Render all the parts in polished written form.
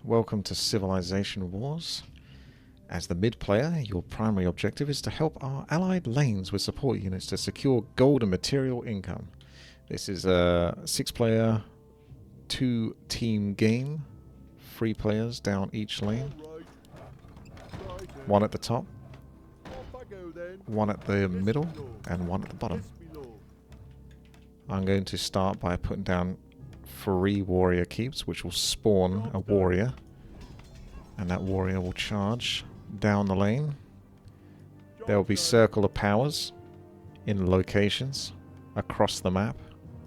Welcome to Civilization Wars. As the mid player, your primary objective is to help our allied lanes with support units to secure gold and material income. This is a 6-player, 2-team game. 3 players down each lane. 1 at the top, 1 at the middle, and 1 at the bottom. I'm going to start by putting down 3 warrior keeps, which will spawn a warrior. And that warrior will charge down the lane. There will be circle of powers in locations across the map.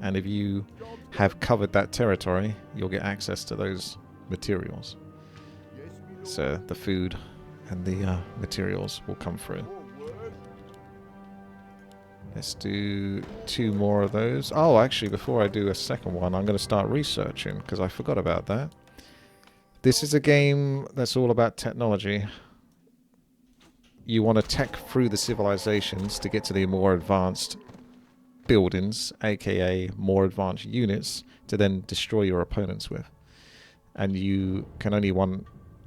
And if you have covered that territory, you'll get access to those materials. So the food and the materials will come through. Let's do 2 more of those. Oh, actually, before I do a second one, I'm going to start researching, because I forgot about that. This is a game that's all about technology. You want to tech through the civilizations to get to the more advanced buildings, aka more advanced units, to then destroy your opponents with. And you can only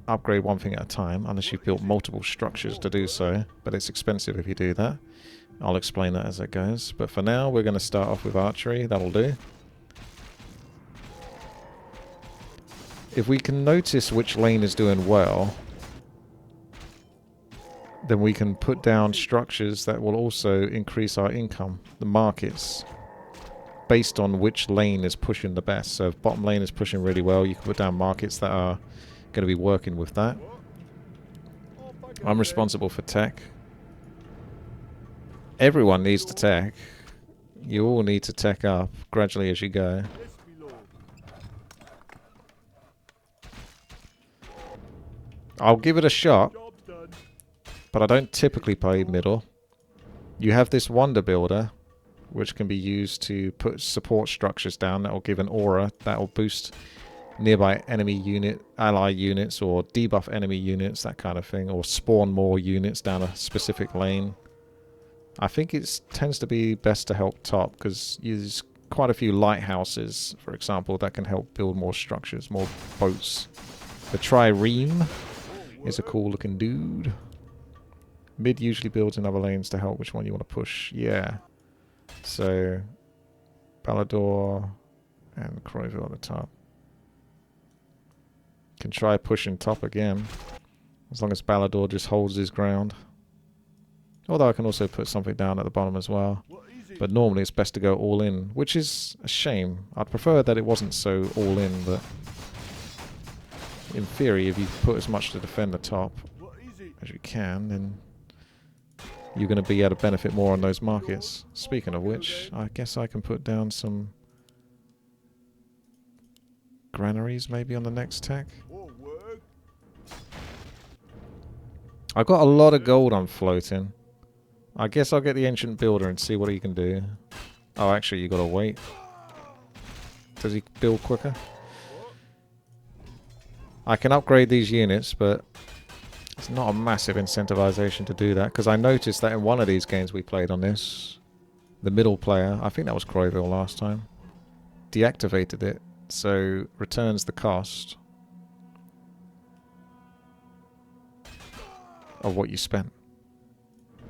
upgrade one thing at a time, unless you've built multiple structures to do so, but it's expensive if you do that. I'll explain that as it goes. But for now, we're going to start off with archery. That'll do. If we can notice which lane is doing well, then we can put down structures that will also increase our income, the markets, based on which lane is pushing the best. So if bottom lane is pushing really well, you can put down markets that are going to be working with that. I'm responsible for tech. Everyone needs to tech. You all need to tech up gradually as you go. I'll give it a shot, but I don't typically play middle. You have this wonder builder, which can be used to put support structures down that will give an aura that will boost nearby enemy unit, ally units, or debuff enemy units, that kind of thing, or spawn more units down a specific lane. I think it tends to be best to help top, because there's quite a few lighthouses, for example, that can help build more structures, more boats. The trireme is a cool looking dude. Mid usually builds in other lanes to help which one you want to push. Yeah. So, Balador and Croyville at the top. Can try pushing top again, as long as Balador just holds his ground. Although I can also put something down at the bottom as well. But normally it's best to go all in, which is a shame. I'd prefer that it wasn't so all in, but in theory, if you put as much to defend the top as you can, then you're going to be able to benefit more on those markets. Speaking of which, I guess I can put down some granaries maybe on the next tech. I've got a lot of gold I'm floating. I guess I'll get the Ancient Builder and see what he can do. Oh, actually, you gotta wait. Does he build quicker? I can upgrade these units, but it's not a massive incentivization to do that, because I noticed that in one of these games we played on this, the middle player, I think that was Croyville last time, deactivated it, so returns the cost of what you spent,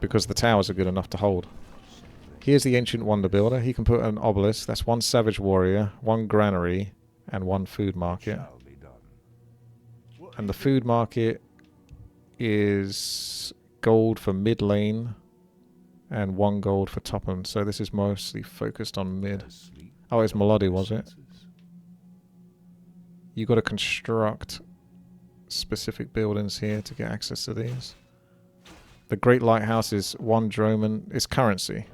because the towers are good enough to hold. Here's the Ancient Wonder Builder. He can put an obelisk. That's 1 Savage Warrior, 1 Granary, and 1 Food Market. And the Food Market is gold for mid lane and 1 gold for top end. So this is mostly focused on mid. Oh, it's Melody, was it? You got to construct specific buildings here to get access to these. The Great Lighthouse is 1 Droman. It's currency.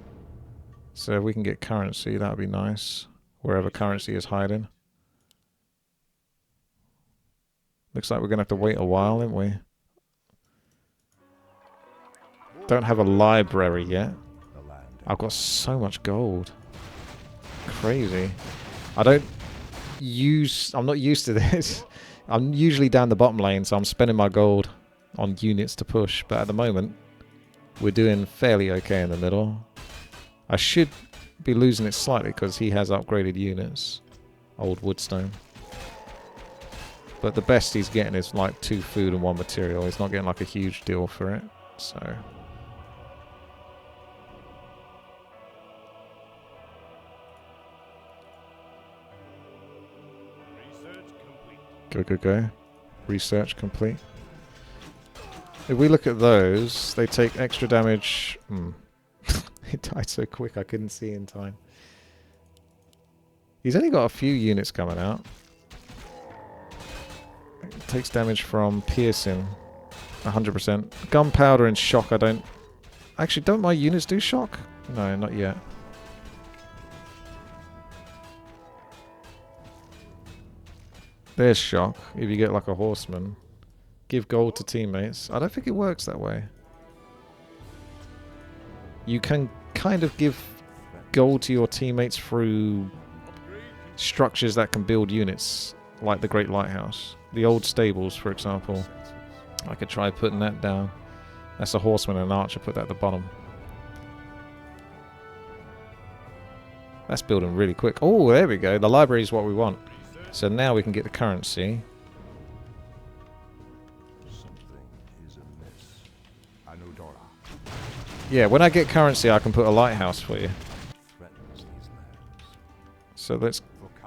So if we can get currency, that would be nice. Wherever currency is hiding. Looks like we're going to have to wait a while, aren't we? Don't have a library yet. I've got so much gold. Crazy. I'm not used to this. I'm usually down the bottom lane, so I'm spending my gold on units to push. But at the moment, we're doing fairly okay in the middle. I should be losing it slightly because he has upgraded units. Old Woodstone. But the best he's getting is like 2 food and 1 material. He's not getting like a huge deal for it. So... Go. Research complete. If we look at those, they take extra damage. It died so quick I couldn't see in time. He's only got a few units coming out. It takes damage from piercing. 100%. Gunpowder and shock I don't... Actually, don't my units do shock? No, not yet. There's shock, if you get like a horseman. Give gold to teammates. I don't think it works that way. You can kind of give gold to your teammates through structures that can build units, like the Great Lighthouse. The old stables, for example. I could try putting that down. That's a horseman and an archer, put that at the bottom. That's building really quick. Oh, there we go. The library is what we want. So now we can get the currency. Yeah, when I get currency, I can put a lighthouse for you. So let's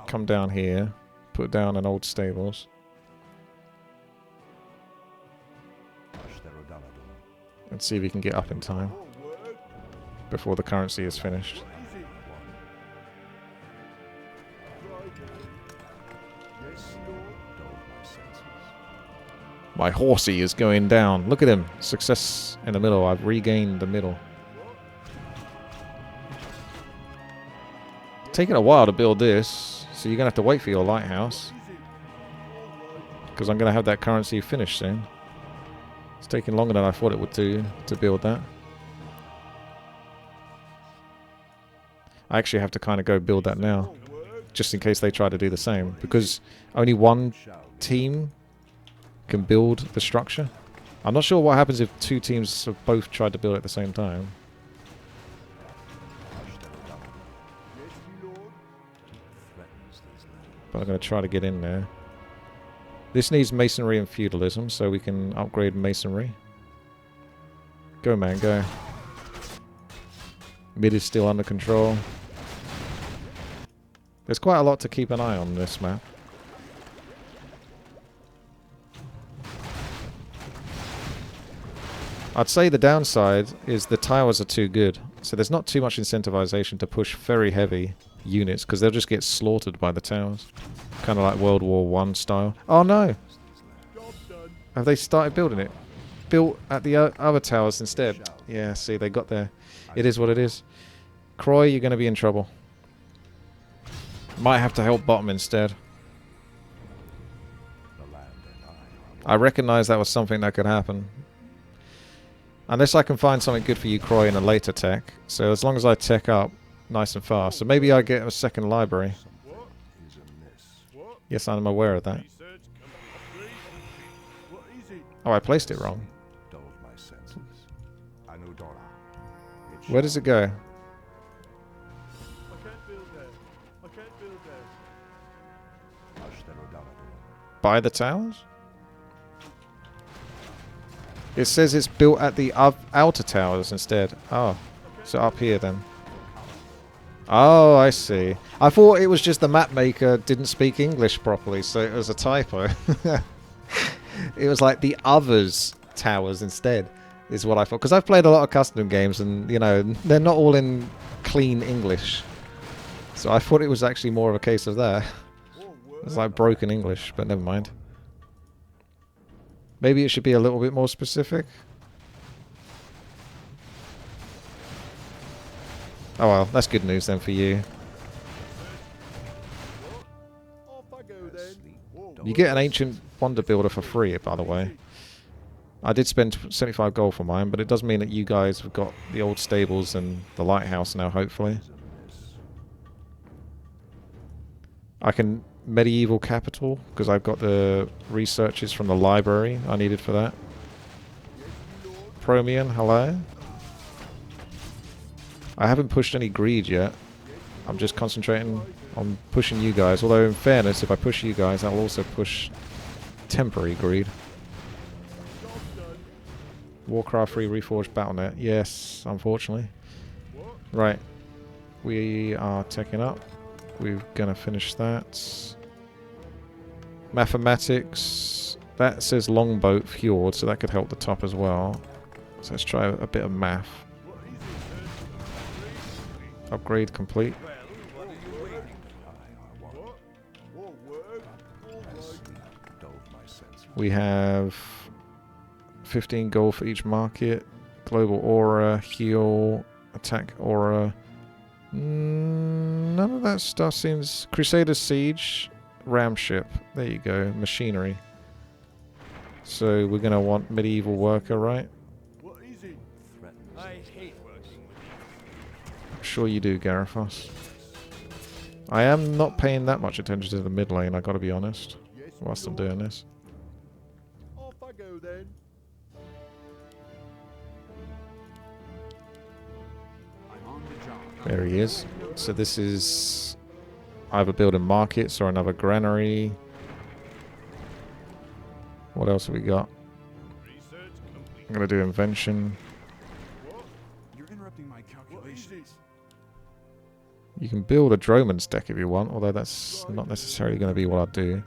come down here, put down an old stables. And see if we can get up in time before the currency is finished. My horsey is going down. Look at him. Success in the middle. I've regained the middle. It's taking a while to build this, so you're going to have to wait for your lighthouse. Because I'm going to have that currency finished soon. It's taking longer than I thought it would do to build that. I actually have to kind of go build that now. Just in case they try to do the same. Because only one team can build the structure. I'm not sure what happens if 2 teams have both tried to build it at the same time. But I'm going to try to get in there. This needs masonry and feudalism, so we can upgrade masonry. Go, man, go. Mid is still under control. There's quite a lot to keep an eye on this map. I'd say the downside is the towers are too good. So there's not too much incentivization to push very heavy units, because they'll just get slaughtered by the towers. Kind of like World War I style. Oh no! Have they started building it? Built at the other towers instead. Yeah, see, they got there. It is what it is. Croy, you're going to be in trouble. Might have to help bottom instead. I recognize that was something that could happen. Unless I can find something good for you, Croy, in a later tech. So as long as I tech up nice and fast. So maybe I get a second library. Yes, I'm aware of that. Oh, I placed it wrong. Where does it go? By the towers? It says it's built at the outer towers instead. Oh, so up here then. Oh, I see. I thought it was just the map maker didn't speak English properly, so it was a typo. It was like the others towers instead, is what I thought. Because I've played a lot of custom games, and you know, they're not all in clean English. So I thought it was actually more of a case of that. It's like broken English, but never mind. Maybe it should be a little bit more specific. Oh well, that's good news then for you. You get an Ancient Wonder Builder for free, by the way. I did spend 75 gold for mine, but it does mean that you guys have got the old stables and the lighthouse now, hopefully. I can medieval capital, because I've got the researches from the library I needed for that. Promian, hello. I haven't pushed any greed yet. I'm just concentrating on pushing you guys. Although in fairness, if I push you guys, I'll also push Temporary greed. Warcraft 3 Reforged Battle.net. Yes, unfortunately. Right. We are taking up. We're going to finish that. Mathematics. That says longboat fjord, so that could help the top as well. So let's try a bit of math. Upgrade complete. We have 15 gold for each market. Global aura, heal, attack aura. None of that stuff seems... Crusader Siege, ram ship. There you go, machinery. So we're going to want medieval worker, right? What is it? I hate working with you. I'm sure you do, Garifos. I am not paying that much attention to the mid lane, I gotta be honest, whilst I'm doing this. Off I go then. There he is. So this is either building markets or another granary. What else have we got? I'm gonna do invention. You're interrupting my calculations. You can build a Droman's deck if you want, although that's not necessarily going to be what I do.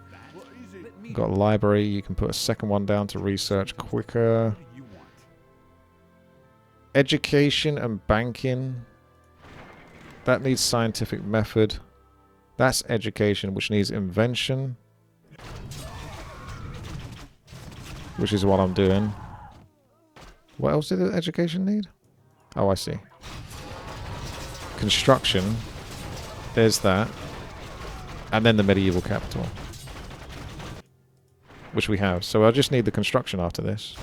You've got a library, you can put a second one down to research quicker. Education and banking. That needs scientific method. That's education, which needs invention. Which is what I'm doing. What else did the education need? Oh, I see. Construction. There's that. And then the medieval capital. Which we have. So I just need the construction after this.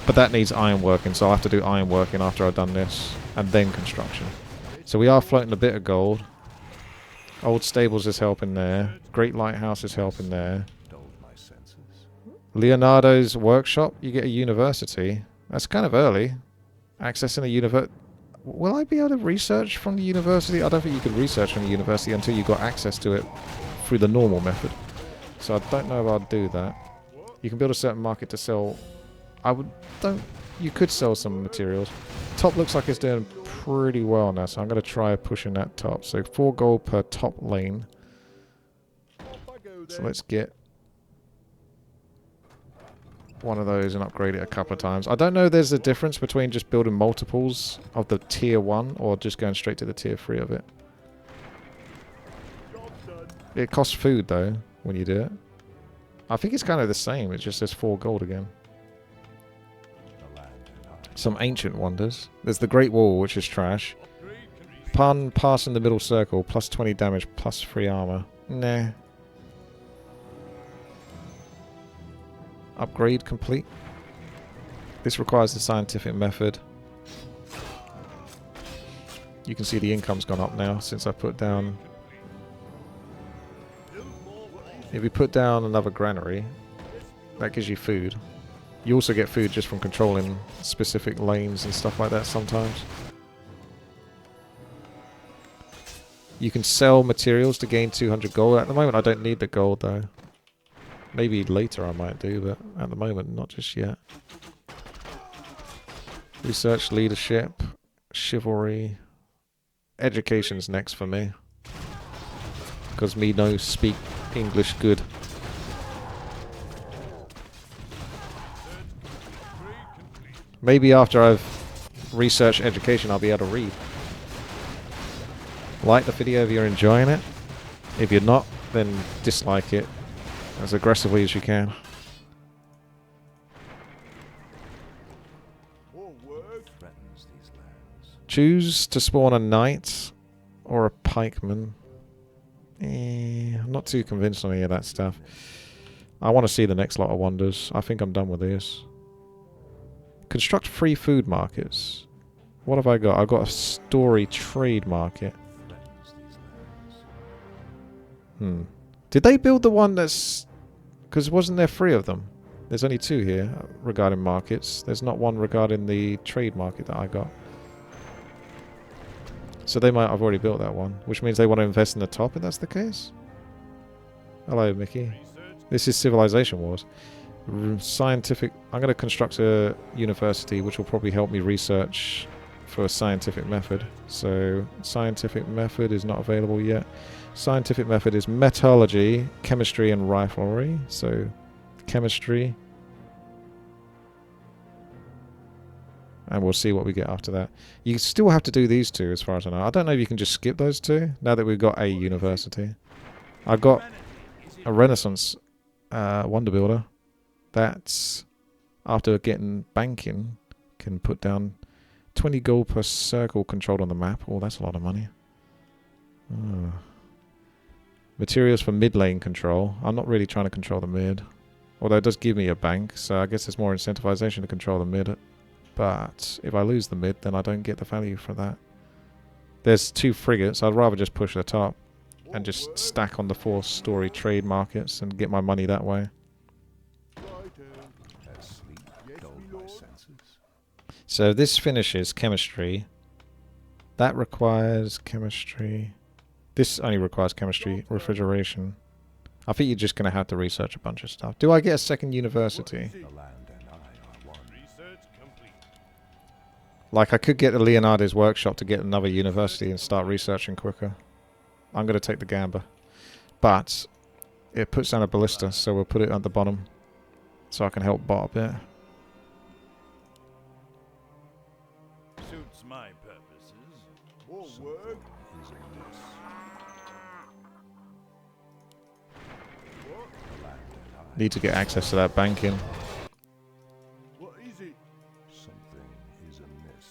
But that needs ironworking, so I'll have to do ironworking after I've done this. And then construction. So we are floating a bit of gold. Old Stables is helping there. Great Lighthouse is helping there. Leonardo's workshop, you get a university. That's kind of early. Accessing a university. Will I be able to research from the university? I don't think you could research from the university until you got access to it through the normal method. So I don't know if I'll do that. You can build a certain market to sell. You could sell some materials. Top looks like it's doing pretty well now, so I'm going to try pushing that top. So 4 gold per top lane. So let's get one of those and upgrade it a couple of times. I don't know if there's a difference between just building multiples of the tier 1 or just going straight to the tier 3 of it. It costs food though when you do it. I think it's kind of the same, it just says 4 gold again. Some ancient wonders. There's the Great Wall, which is trash. Pass in the middle circle, plus 20 damage, plus 3 armor. Nah. Upgrade complete. This requires the scientific method. You can see the income's gone up now since I put down... If you put down another granary, that gives you food. You also get food just from controlling specific lanes and stuff like that sometimes. You can sell materials to gain 200 gold. At the moment I don't need the gold though. Maybe later I might do, but at the moment not just yet. Research, leadership, chivalry. Education's next for me. Because me no speak English good. Maybe after I've researched education I'll be able to read. Like the video if you're enjoying it. If you're not, then dislike it as aggressively as you can. Choose to spawn a knight or a pikeman. I'm not too convinced on any of that stuff. I want to see the next lot of wonders. I think I'm done with this. Construct free food markets. What have I got? I've got a story trade market. Did they build the one that's... Because wasn't there 3 of them? There's only 2 here regarding markets. There's not one regarding the trade market that I got. So they might have already built that one. Which means they want to invest in the top if that's the case. Hello, Mickey. This is Civilization Wars. Scientific... I'm going to construct a university which will probably help me research for a scientific method. So, scientific method is not available yet. Scientific method is metallurgy, chemistry, and riflery. So, chemistry. And we'll see what we get after that. You still have to do these two, as far as I know. I don't know if you can just skip those two, now that we've got a university. I got a Renaissance Wonder Builder. That's, after getting banking, can put down 20 gold per circle controlled on the map. Oh, that's a lot of money. Oh. Materials for mid lane control. I'm not really trying to control the mid. Although it does give me a bank, so I guess there's more incentivization to control the mid. But if I lose the mid, then I don't get the value for that. There's 2 frigates. I'd rather just push the top and just stack on the 4-story trade markets and get my money that way. So this finishes chemistry. That requires chemistry. This only requires chemistry, refrigeration. I think you're just going to have to research a bunch of stuff. Do I get a second university? Like, I could get the Leonardo's workshop to get another university and start researching quicker. I'm going to take the gamble. But it puts down a ballista, so we'll put it at the bottom so I can help bot a bit. Suits my purposes. Need to get access to that banking. What is it? Something is amiss.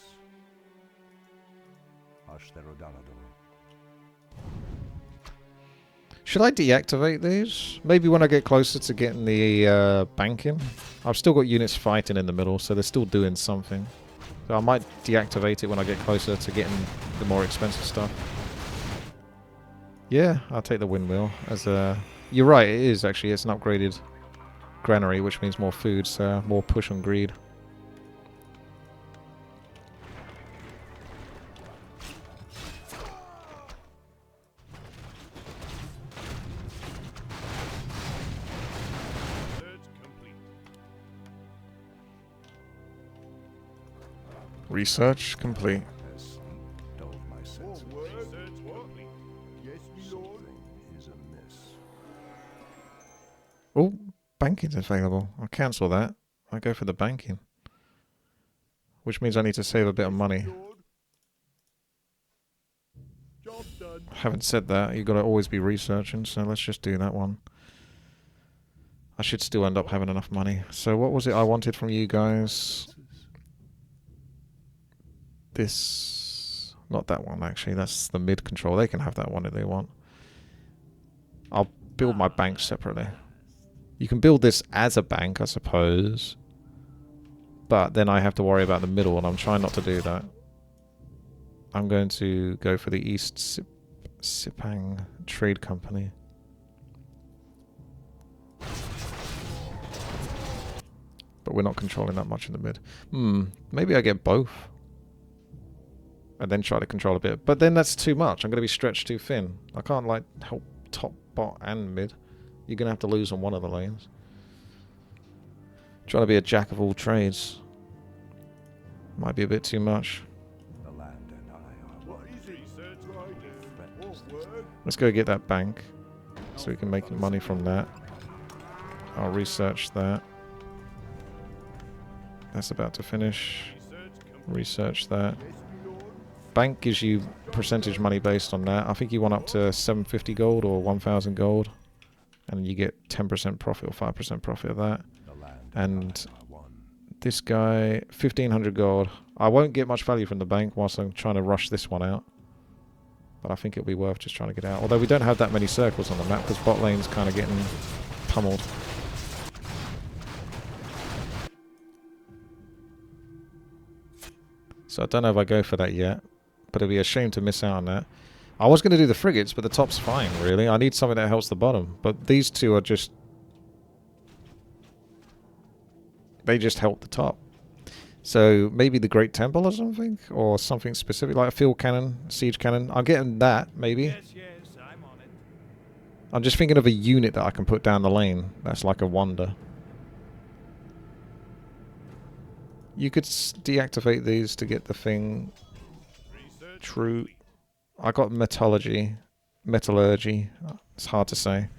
Should I deactivate these? Maybe when I get closer to getting the banking. I've still got units fighting in the middle, so they're still doing something. So I might deactivate it when I get closer to getting the more expensive stuff. Yeah, I'll take the windmill as a... You're right, it is actually. It's an upgraded granary, which means more food, so more push on greed. Research complete. Oh, banking's available. I'll cancel that. I'll go for the banking. Which means I need to save a bit of money. Haven't said that. You've got to always be researching, so let's just do that one. I should still end up having enough money. So what was it I wanted from you guys? This... Not that one, actually. That's the mid control. They can have that one if they want. I'll build my bank separately. You can build this as a bank, I suppose. But then I have to worry about the middle, and I'm trying not to do that. I'm going to go for the East Sipang Trade Company. But we're not controlling that much in the mid. Maybe I get both. And then try to control a bit. But then that's too much. I'm going to be stretched too thin. I can't, like, help top, bot, and mid. You're going to have to lose on one of the lanes. Trying to be a jack of all trades. Might be a bit too much. Let's go get that bank. So we can make money from that. I'll research that. That's about to finish. Research that. Bank gives you percentage money based on that. I think you want up to 750 gold or 1,000 gold. And you get 10% profit or 5% profit of that. And this guy, 1,500 gold. I won't get much value from the bank whilst I'm trying to rush this one out. But I think it'll be worth just trying to get out. Although we don't have that many circles on the map because bot lane's kind of getting pummeled. So I don't know if I go for that yet. But it'd be a shame to miss out on that. I was going to do the frigates, but the top's fine, really. I need something that helps the bottom. But these two are just... They just help the top. So maybe the Great Temple or something? Or something specific, like a field cannon, siege cannon. I'm getting that, maybe. Yes, I'm on it. I'm just thinking of a unit that I can put down the lane. That's like a wonder. You could deactivate these to get the thing true. I got metallurgy. It's hard to say.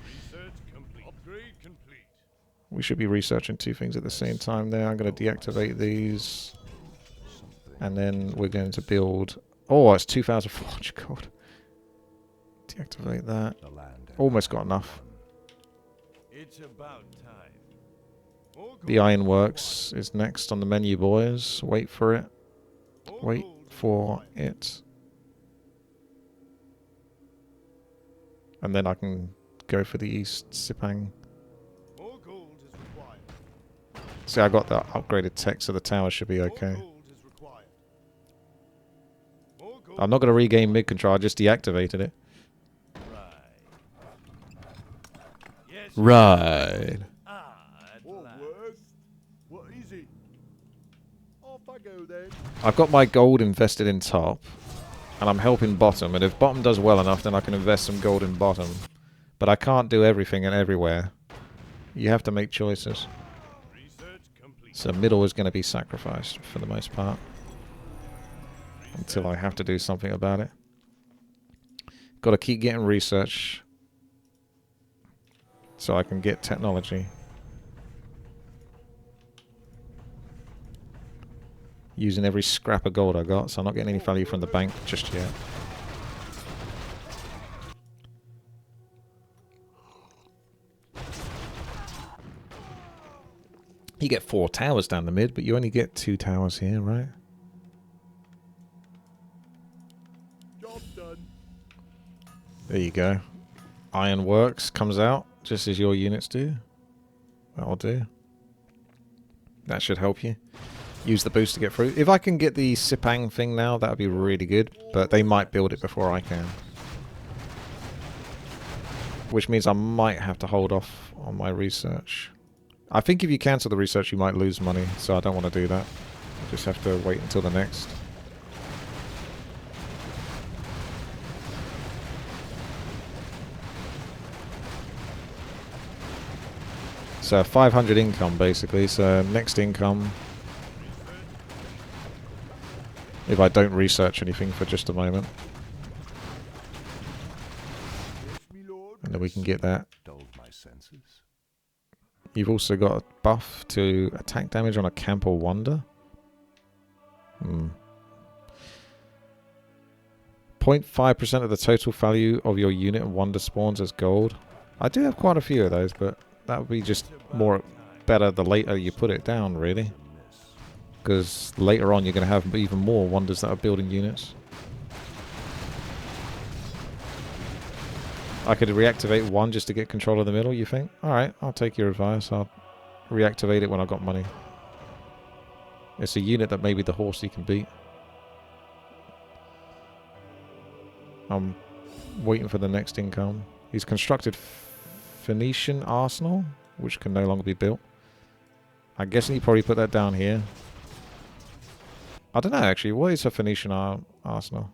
We should be researching two things at the same time there. I'm going to deactivate these. And then we're going to build... Oh, it's 2,400 gold. Deactivate that. Almost got enough. It's about time. The ironworks is next on the menu, boys. Wait for it. Wait for it. And then I can go for the East Sipang. See, I got the upgraded tech, so the tower should be okay. I'm not going to regain mid-control, I just deactivated it. Right. What is it? Off I go then. I've got my gold invested in top, and I'm helping bottom, and if bottom does well enough, then I can invest some gold in bottom. But I can't do everything and everywhere. You have to make choices. So middle is going to be sacrificed for the most part. Until I have to do something about it. Got to keep getting research. So I can get technology. Using every scrap of gold I got, so I'm not getting any value from the bank just yet. You get 4 towers down the mid, but you only get 2 towers here, right? Job done. There you go. Ironworks comes out, just as your units do. That'll do. That should help you. Use the boost to get through. If I can get the Sipang thing now, that would be really good. But they might build it before I can. Which means I might have to hold off on my research. I think if you cancel the research, you might lose money. So I don't want to do that. I just have to wait until the next. So 500 income basically, so next income, if I don't research anything for just a moment. And then we can get that. You've also got a buff to attack damage on a camp or wonder. 0.5% of the total value of your unit and wonder spawns as gold. I do have quite a few of those, but that would be just more better the later you put it down, really. Because later on you're going to have even more wonders that are building units. I could reactivate one just to get control of the middle, you think? Alright, I'll take your advice. I'll reactivate it when I've got money. It's a unit that maybe the horsey can beat. I'm waiting for the next income. He's constructed Phoenician Arsenal, which can no longer be built. I'm guessing he probably put that down here. I don't know, actually. What is a Phoenician Arsenal?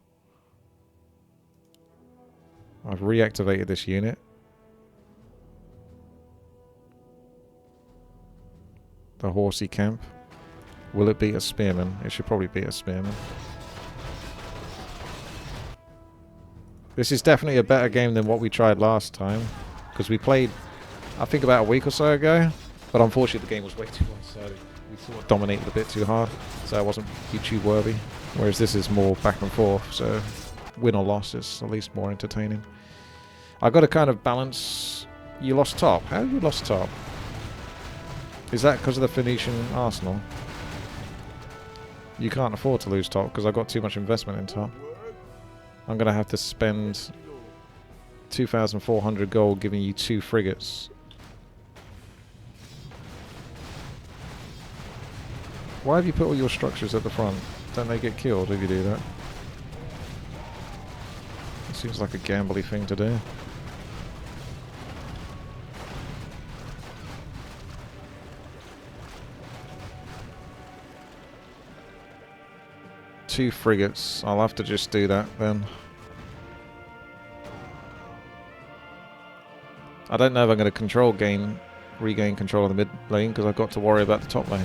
I've reactivated this unit. The horsey camp. Will it beat a spearman? It should probably beat a spearman. This is definitely a better game than what we tried last time. Because we played, I think, about a week or so ago. But unfortunately the game was way too one-sided. We sort of dominated a bit too hard. So it wasn't YouTube worthy. Whereas this is more back and forth. So win or loss is at least more entertaining. I got to kind of balance. You lost top. How have you lost top? Is that because of the Phoenician Arsenal? You can't afford to lose top because I got too much investment in top. I'm going to have to spend 2,400 gold giving you 2 frigates. Why have you put all your structures at the front? Don't they get killed if you do that? It seems like a gambly thing to do. Two frigates. I'll have to just do that then. I don't know if I'm going to regain control of the mid lane because I've got to worry about the top lane.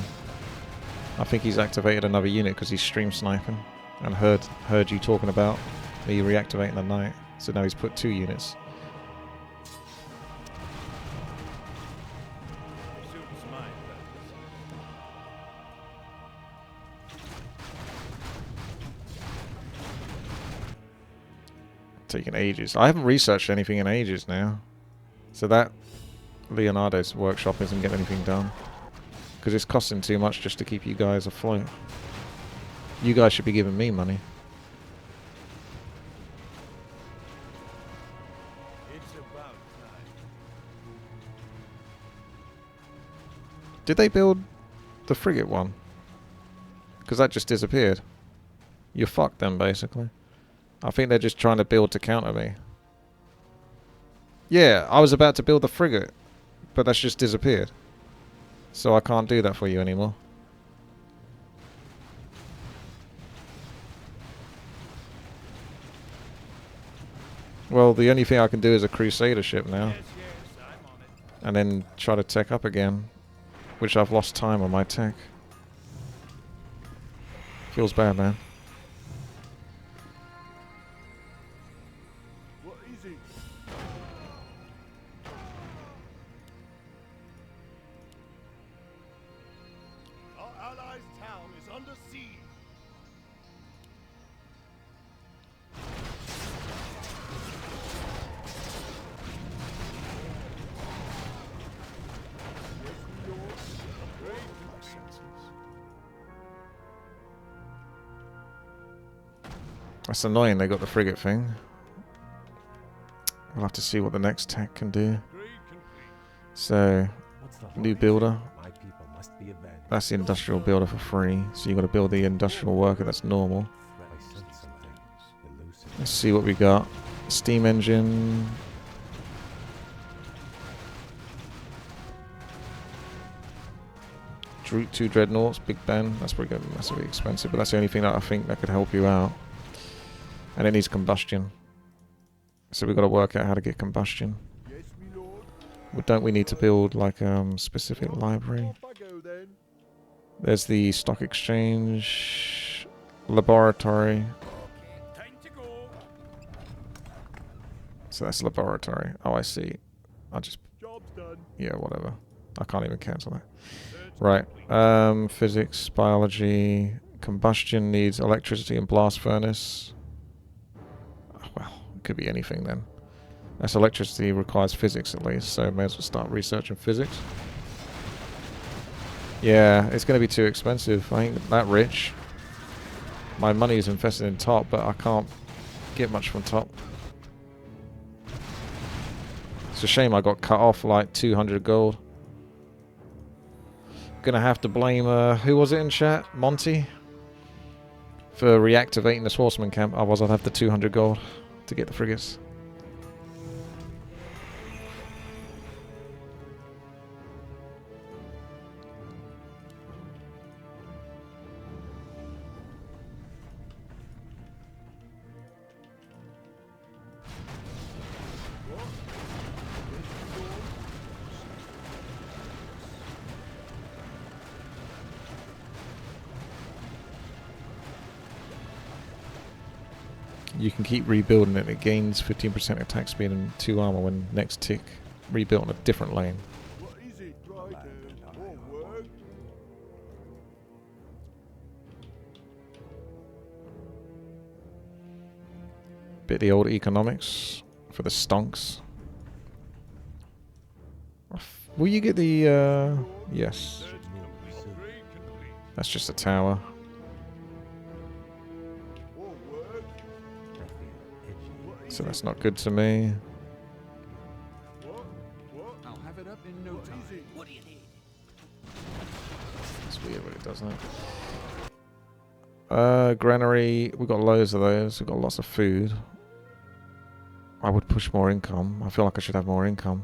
I think he's activated another unit because he's stream sniping and heard you talking about me reactivating the knight. So now he's put 2 units. Suits my purpose. Taking ages. I haven't researched anything in ages now. So that Leonardo's workshop isn't getting anything done. Because it's costing too much just to keep you guys afloat. You guys should be giving me money. It's about time. Did they build the frigate one? Because that just disappeared. You're fucked then, basically. I think they're just trying to build to counter me. Yeah, I was about to build the frigate, but that's just disappeared. So I can't do that for you anymore. Well, the only thing I can do is a Crusader ship now. Yes, I'm on it. And then try to tech up again. Which I've lost time on my tech. Feels bad, man. What is it? Our allies' town is under siege. That's annoying they got the frigate thing. We'll have to see what the next tech can do. So, new builder. My people must be avenged. That's the industrial builder for free. So you got to build the industrial worker that's normal. I sense something elusive. Let's see what we got. Steam engine. Route 2 dreadnoughts, Big Ben. That's probably going to be massively expensive, but that's the only thing that I think that could help you out. And it needs combustion. So we've got to work out how to get combustion. Yes, me lord. Well, don't we need to build like specific library? Off I go then. There's the stock exchange, laboratory. Time to go. So that's laboratory. Oh, I see. I'll just, Job's done. yeah, whatever. I can't even cancel that. Search Right. complete. Physics, biology, combustion needs electricity and blast furnace. Oh, well, it could be anything then. That's electricity requires physics at least, so may as well start researching physics. Yeah, it's going to be too expensive. I ain't that rich. My money is invested in top, but I can't get much from top. It's a shame I got cut off like 200 gold. Gonna have to blame, who was it in chat? Monty? For reactivating this horseman camp. Otherwise I'd have the 200 gold to get the frigates. You can keep rebuilding it. It gains 15% attack speed and 2 armor when next tick rebuilt on a different lane. What is it? Right then. More work. Bit the old economics for the stonks. Will you get the, yes. Search complete. Upgrade complete. That's just a tower. More work. I feel itchy. What is So it? that's not good to me. What? What? I'll have it up in no What time. is it? What do you need? It's weird when it does that. Granary. We've got loads of those. We've got lots of food. I would push more income. I feel like I should have more income.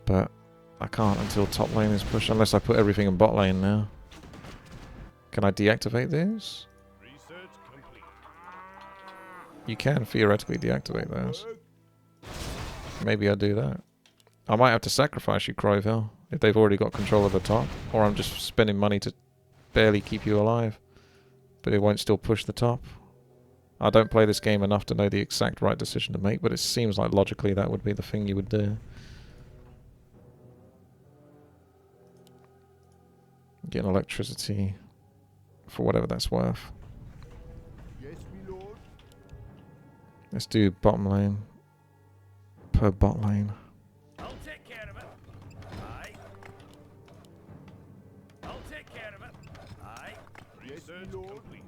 But I can't until top lane is pushed. Unless I put everything in bot lane now. Can I deactivate this? Research complete. You can theoretically deactivate those. Work. Maybe I do that. I might have to sacrifice you, Crowville, if they've already got control of the top. Or I'm just spending money to barely keep you alive. But it won't still push the top. I don't play this game enough to know the exact right decision to make, but it seems like logically that would be the thing you would do. Get electricity for whatever that's worth. Yes, me lord. Let's do bottom lane per bot lane. I'll take care of it. Aye. I'll take care of it. Aye. Yes, me Research lord. complete.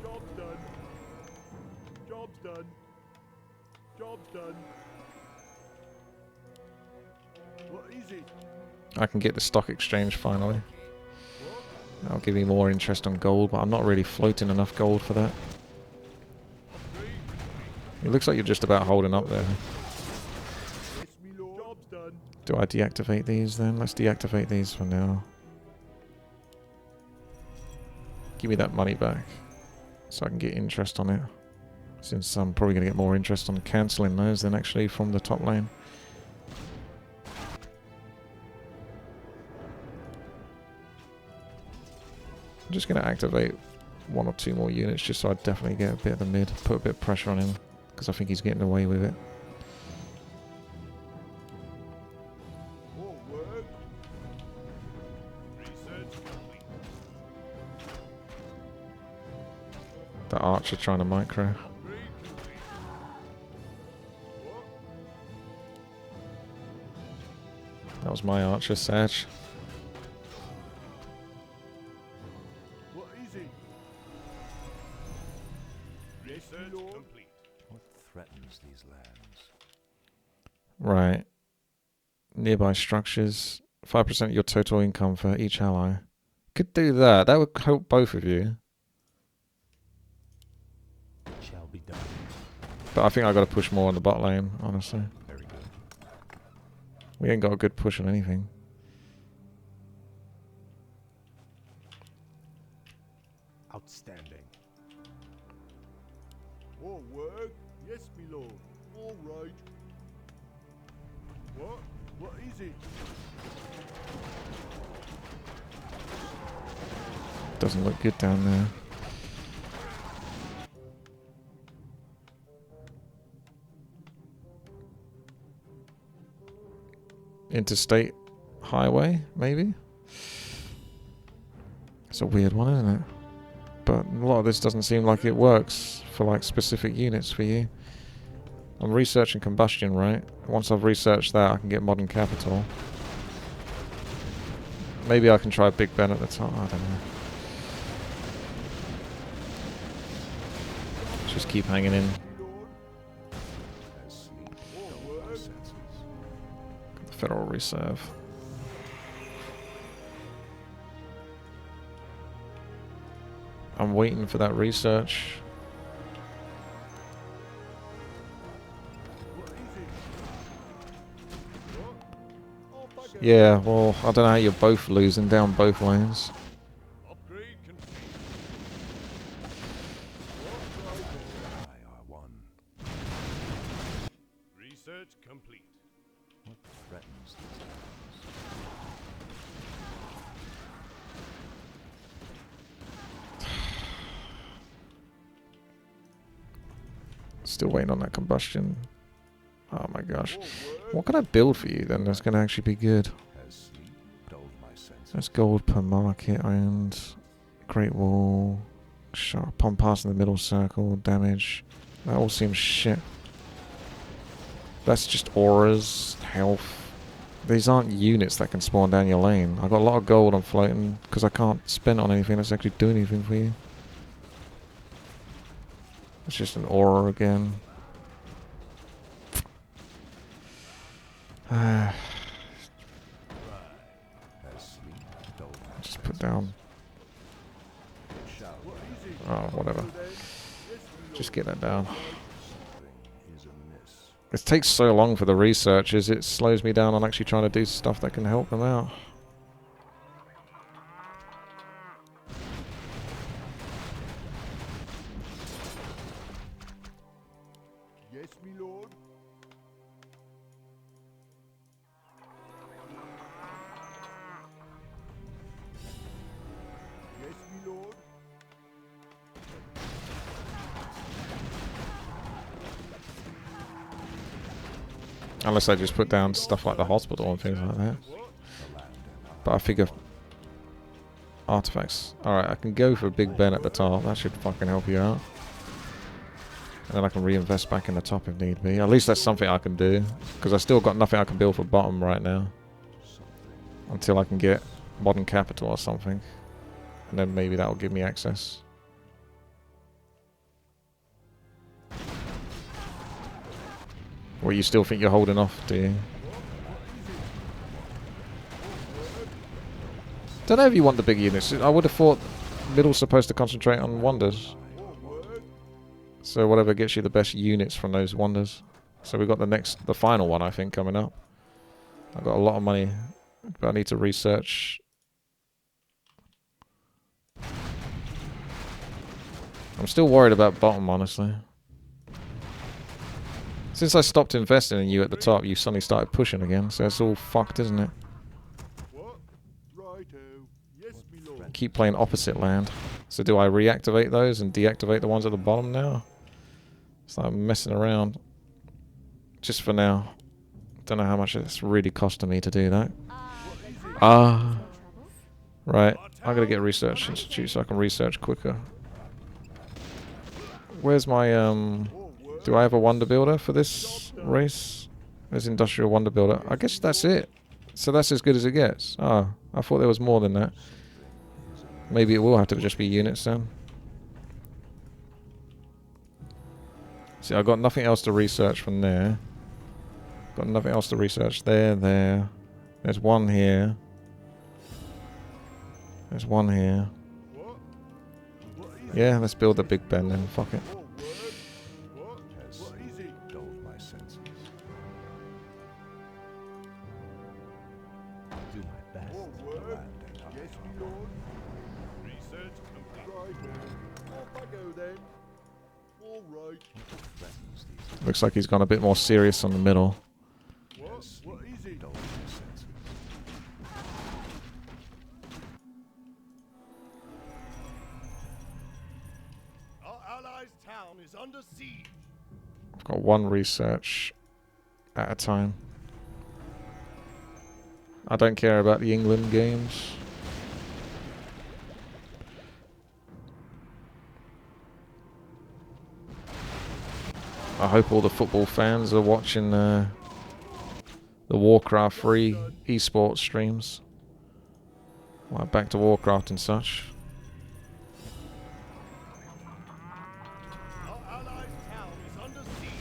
Job's done. Job's done. Job's done. What is it? I can get the stock exchange finally. What? That'll give me more interest on gold, but I'm not really floating enough gold for that. It looks like you're just about holding up there. Yes, me lord. Job's done. Do I deactivate these then? Let's deactivate these for now. Give me that money back so I can get interest on it. Since I'm probably going to get more interest on cancelling those than actually from the top lane. I'm just going to activate 1 or 2 more units just so I definitely get a bit of the mid. Put a bit of pressure on him because I think he's getting away with it. More work. Research complete. The archer trying to micro. Upgrade complete. What? That was my archer, Sag. What is it? Yes, Research me lord. complete. What threatens these lands? Right. Nearby structures. 5% of your total income for each ally. Could do that. That would help both of you. It shall be done. But I think I got to push more on the bot lane, honestly. Very good. We ain't got a good push on anything. Outstanding. More work. Yes, me lord. All right. What? What is it? Doesn't look good down there. Interstate highway, maybe? It's a weird one, isn't it? But a lot of this doesn't seem like it works for like specific units for you. I'm researching combustion, right? Once I've researched that, I can get modern capital. Maybe I can try Big Ben at the top. I don't know. Just keep hanging in. Me lord. As sleep More dulled my work. senses. The Federal Reserve. I'm waiting for that research. What is it? What? Off I go. Yeah, well, I don't know how you're both losing down both lanes. Upgrade complete. IR1. Research complete. What threatens these lands? Still waiting on that combustion. Oh my gosh. More work. What can I build for you then that's going to actually be good? As sleep dulled my senses. That's gold per market owned. Great Wall. Sharp upon passing the middle circle. Damage. That all seems shit. That's just auras. Health. These aren't units that can spawn down your lane. I've got a lot of gold I'm floating because I can't spend it on anything that's actually doing anything for you. It's just an aura again. As sleep dulled my Just put down. shall What is it? Oh, whatever. Then. Yes, me lord. Just get that down. something is amiss. It takes so long for the researchers, it slows me down on actually trying to do stuff that can help them out. Yes, me lord. Unless I just put down stuff like the hospital and things like that. But I figure artifacts. Alright, I can go for a Big Ben at the top. That should fucking help you out. And then I can reinvest back in the top if need be. At least that's something I can do. Because I still got nothing I can build for bottom right now. Until I can get modern capital or something. And then maybe that will give me access. Or you still think you're holding off, do you? Don't know if you want the big units. I would have thought middle's supposed to concentrate on wonders. So whatever gets you the best units from those wonders. So we've got the final one I think coming up. I've got a lot of money, but I need to research. I'm still worried about bottom, honestly. Since I stopped investing in you at the top, you suddenly started pushing again, so it's all fucked, isn't it? Keep playing opposite land. So do I reactivate those and deactivate the ones at the bottom now? Start messing around. Just for now. Don't know how much it's really costing me to do that. Right. I'm gonna get a research institute so I can research quicker. Where's my do I have a wonder builder for this race? There's industrial wonder builder. I guess that's it. So that's as good as it gets. I thought there was more than that. Maybe it will have to just be units then. See, I've got nothing else to research from there. Got nothing else to research there, there. There's one here. There's one here. Yeah, let's build the Big Ben then. Fuck it. Looks like he's gone a bit more serious on the middle. Our allies' town is under siege. I've got one research at a time. I don't care about the England games. I hope all the football fans are watching the Warcraft free esports streams. Like back to Warcraft and such. Our allies' town is under siege.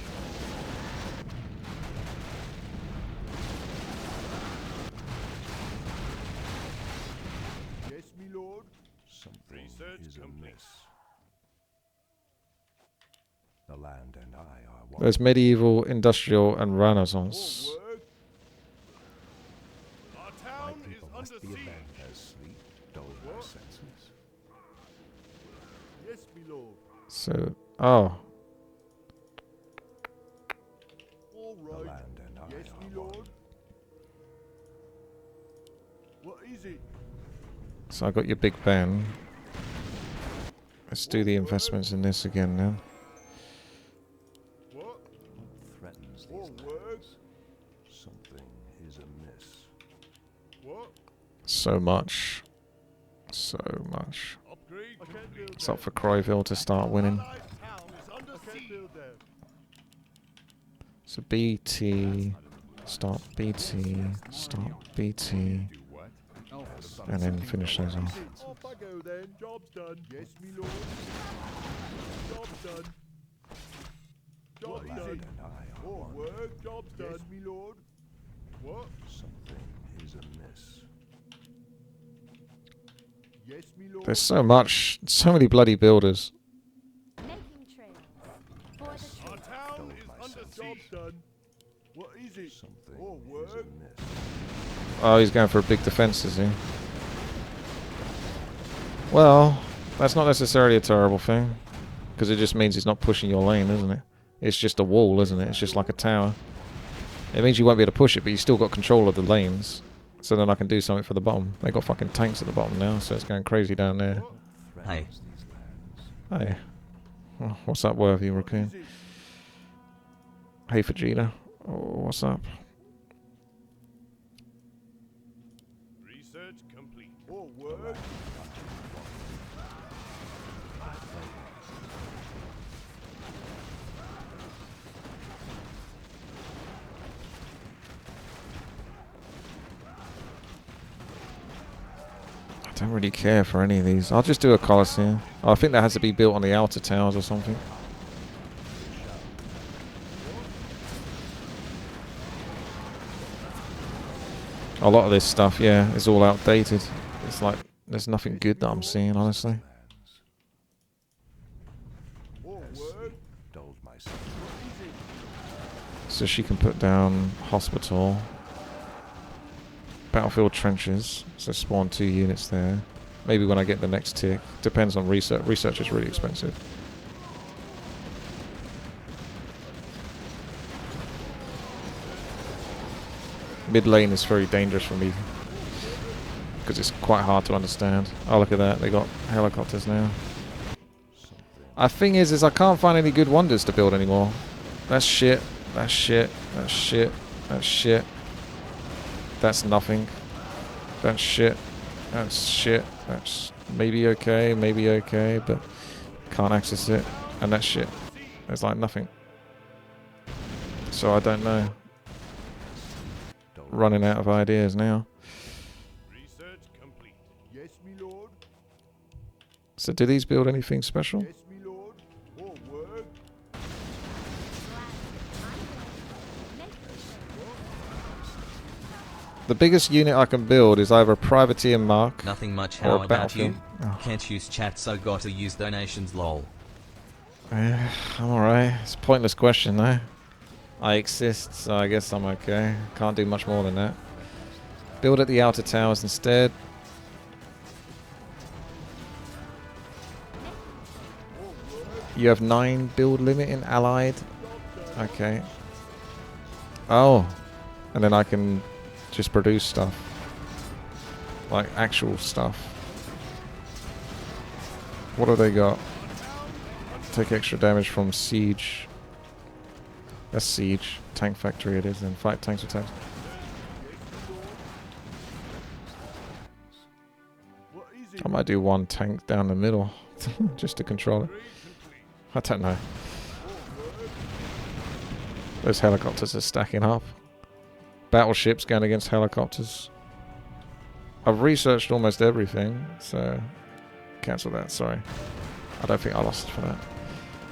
Yes, my lord. Something Research is complete. amiss. The land and I are one. There's medieval, industrial, and Renaissance. Our My town is people under must be siege. abandoned as sleep dull my senses. Yes, my lord. So, All The right. land and I Yes, are my one. lord. What is it? so I got your Big Ben. Let's do the investments in this again then. What? What threatens All these right. lands? Something is amiss. What? So much. So much. Upgrade. I can't build It's up for Croyville to start winning. Allies' town is under siege. Build there. So BT, stop BT, stop BT, and then finish those off. Off I go then. Job's done. Yes, my lord. Job's done. Job's The land done. and I are All one. work. Job's done. Yes, my lord. What? Something is amiss. Yes, my lord. There's so much, so many bloody builders. Making trails for the Our troops. town Dulled is my under senses. Job's done. What is it? Something All is work. amiss. Oh, he's going for a big defense, is he? Well, that's not necessarily a terrible thing. Because it just means he's not pushing your lane, isn't it? It's just a wall, isn't it? It's just like a tower. It means you won't be able to push it, but you still got control of the lanes. So then I can do something for the bottom. They got fucking tanks at the bottom now, so it's going crazy down there. Threatens these lands. Hey. Oh, what's that worth, you raccoon? Is it? Hey, Vegeta. Oh, what's up? Research complete. Forward. I don't really care for any of these. I'll just do a Colosseum. Oh, I think that has to be built on the outer towers or something. A lot of this stuff, yeah, is all outdated. It's like, there's nothing good that I'm seeing, honestly. Forward. Dulled myself. So she can put down hospital. Battlefield trenches. So spawn 2 units there. Maybe when I get the next tick. Depends on research. Research is really expensive. Mid lane is very dangerous for me. Because it's quite hard to understand. Oh, look at that. They got helicopters now. The thing is I can't find any good wonders to build anymore. That's shit. That's shit. That's shit. That's shit. That's nothing. That's shit. That's shit. That's maybe okay, but can't access it. And that's shit. There's like nothing. So I don't know. Running out of ideas now. Research complete. Yes, me lord. So do these build anything special? Yes, me lord. Forward. The biggest unit I can build is either a privateer mark Nothing much. or How a about battlefield. you? Oh. Can't use chat, so gotta use donations. Lol. Yeah, I'm alright. It's a pointless question though. I exist, so I guess I'm okay. Can't do much more than that. Build at the outer towers instead. You have 9 build limit in allied. Okay. Oh. And then I can just produce stuff. Like actual stuff. What have they got? Take extra damage from siege. That's siege. Tank factory it is, and fight tanks with tanks. What is it? I might do 1 tank down the middle just to control it. I don't know. Those helicopters are stacking up. Battleships going against helicopters. I've researched almost everything, so cancel that, sorry. I don't think I lost for that.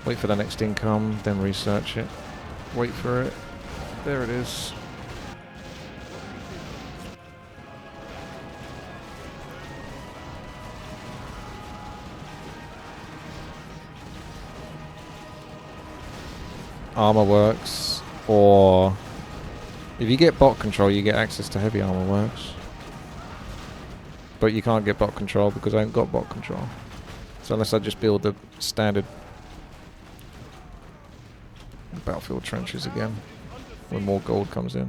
Wait for the next income, then research it. Wait for it. There it is. Armor works, or if you get bot control, you get access to heavy armor works. But you can't get bot control because I haven't got bot control. So unless I just build the standard battlefield trenches again, when more gold comes in.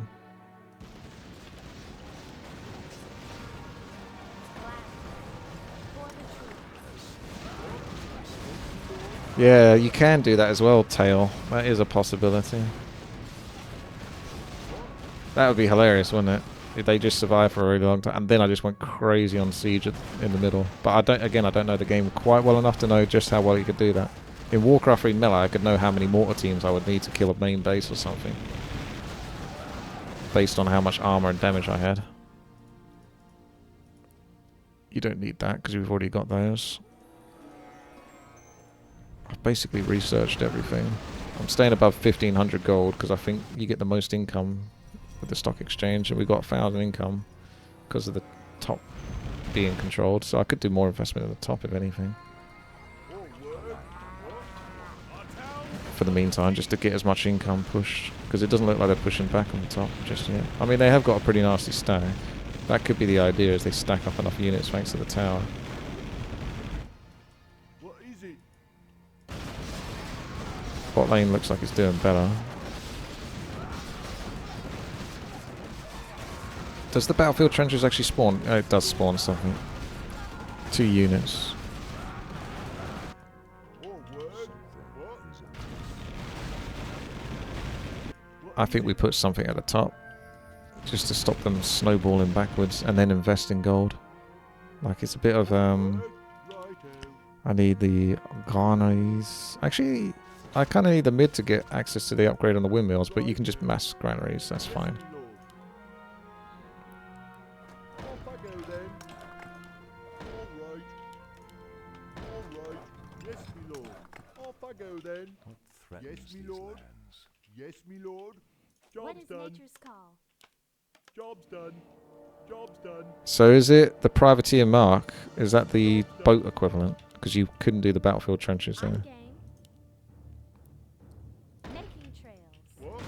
Yeah, you can do that as well, Tail. That is a possibility. That would be hilarious, wouldn't it? If they just survive for a really long time, and then I just went crazy on siege in the middle. But I don't know the game quite well enough to know just how well you could do that. In Warcraft 3 Melee, I could know how many mortar teams I would need to kill a main base or something, based on how much armor and damage I had. You don't need that because you've already got those. I've basically researched everything. I'm staying above 1500 gold because I think you get the most income with the stock exchange, and we've got 1000 income because of the top being controlled. So I could do more investment at the top if anything. For the meantime, just to get as much income pushed, because it doesn't look like they're pushing back on the top just yet. I mean, they have got a pretty nasty stack. That could be the idea, is they stack up enough units thanks to the tower. What is it? Bot lane looks like it's doing better. Does the battlefield trenches actually spawn? Oh, it does spawn something. 2 units. Forward. What? What I think we put something at the top. Just to stop them snowballing backwards and then invest in gold. Like it's a bit of I need the granaries. Actually, I kind of need the mid to get access to the upgrade on the windmills, but you can just mass granaries, that's fine. Off I go then. All right. Yes, me lord. Off I go then. What threatens Yes, me these lord. lands? Yes, me lord. What Job's is done. nature's call? Job's done. Job's done. So is it the privateer mark? Is that the boat equivalent? Because you couldn't do the battlefield trenches I'm there. game. Making trails. What?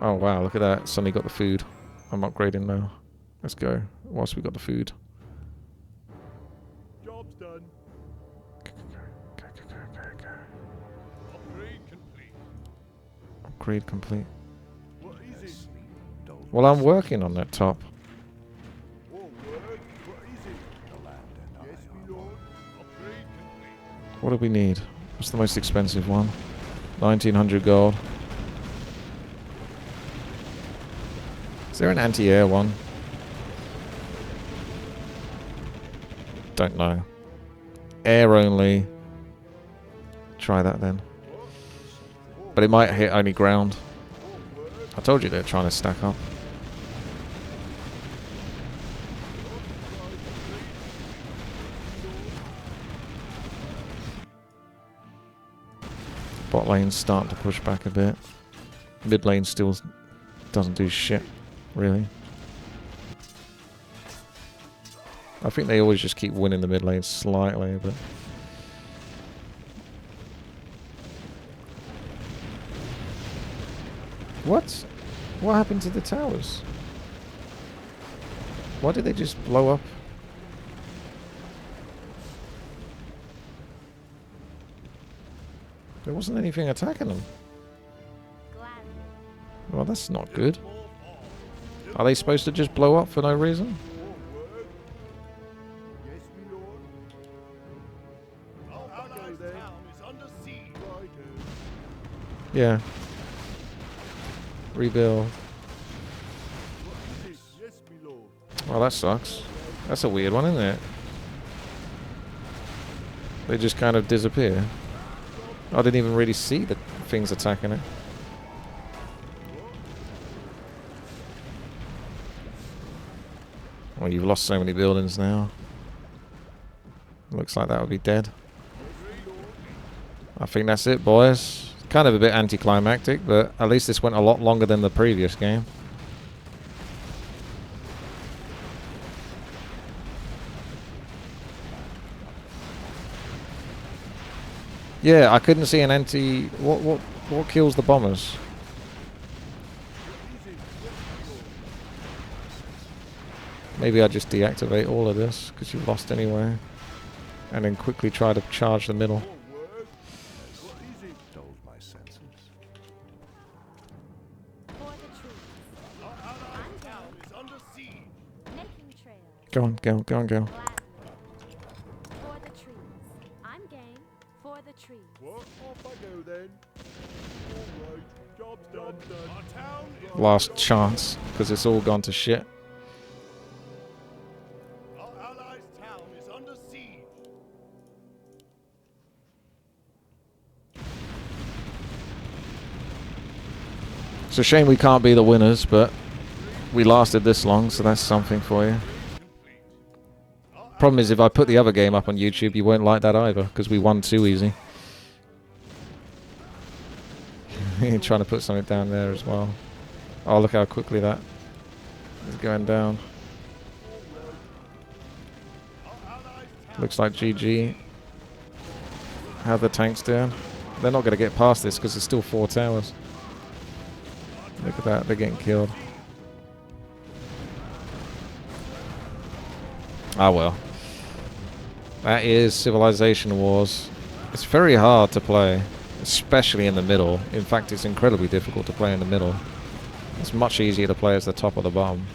Oh wow, look at that. Suddenly got the food. I'm upgrading now. Let's go. Whilst we got the food. Job's done. Upgrade complete. Upgrade complete. What is it? Dull Well, I'm working on that top. All word. What is it? the land and Yes, I me are lord. Upgrade complete. What do we need? What's the most expensive one? 1900 gold. Is there an anti-air one? Don't know. Air only. Try that then. But it might hit only ground. I told you they're trying to stack up. Bot lane's starting to push back a bit. Mid lane still doesn't do shit, really. I think they always just keep winning the mid lane slightly, but... What? What happened to the towers? Why did they just blow up? There wasn't anything attacking them. Gladly. Well, that's not good. Are they supposed to just blow up for no reason? All word. Yes, me lord. Off I go then. Town is under siege. Righto. Yeah. Rebuild. What is it? Yes, me lord. Well, that sucks. That's a weird one, isn't it? They just kind of disappear. I didn't even really see the things attacking it. Well, you've lost so many buildings now. Looks like that would be dead. I think that's it, boys. Kind of a bit anticlimactic, but at least this went a lot longer than the previous game. Yeah, I couldn't see an anti... What kills the bombers? Maybe I just deactivate all of this, because you've lost anyway. And then quickly try to charge the middle. All word. What is it? dulled my senses. For the trees. Our allied town game. is under siege. Making trails. Go on, go, go on, go. Gladly. For the trees. I'm game. For the trees. What? Off I go then. All right. Job's done. Our town is Last chance, because it's all gone to shit. Our allies' town is under siege. It's a shame we can't be the winners, but we lasted this long, so that's something for you. Problem is, if I put the other game up on YouTube, you won't like that either, because we won too easy. You're trying to put something down there as well. Oh, look how quickly that is going down. Looks like GG. How the tanks doing? They're not going to get past this because there's still 4 towers. Look at that, they're getting killed. Ah well. That is Civilization Wars. It's very hard to play, especially in the middle. In fact, it's incredibly difficult to play in the middle. It's much easier to play as the top or the bottom.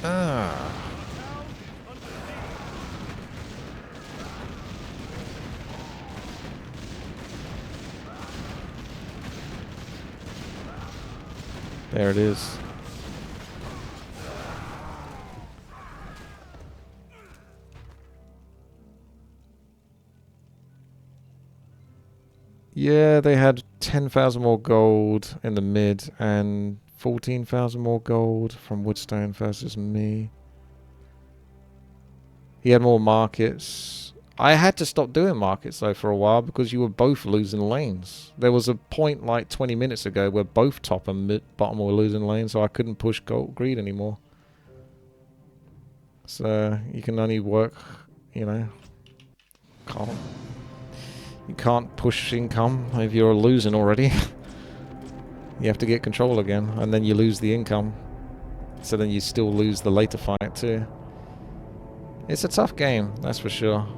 Ah. There it is. Yeah, they had 10,000 more gold in the mid and 14,000 more gold from Woodstone versus me. He had more markets. I had to stop doing markets though for a while because you were both losing lanes. There was a point like 20 minutes ago where both top and mid bottom were losing lanes, so I couldn't push gold greed anymore. So you can only work, you know, you can't push income if you're losing already. You have to get control again, and then you lose the income. So then you still lose the later fight too. It's a tough game, that's for sure.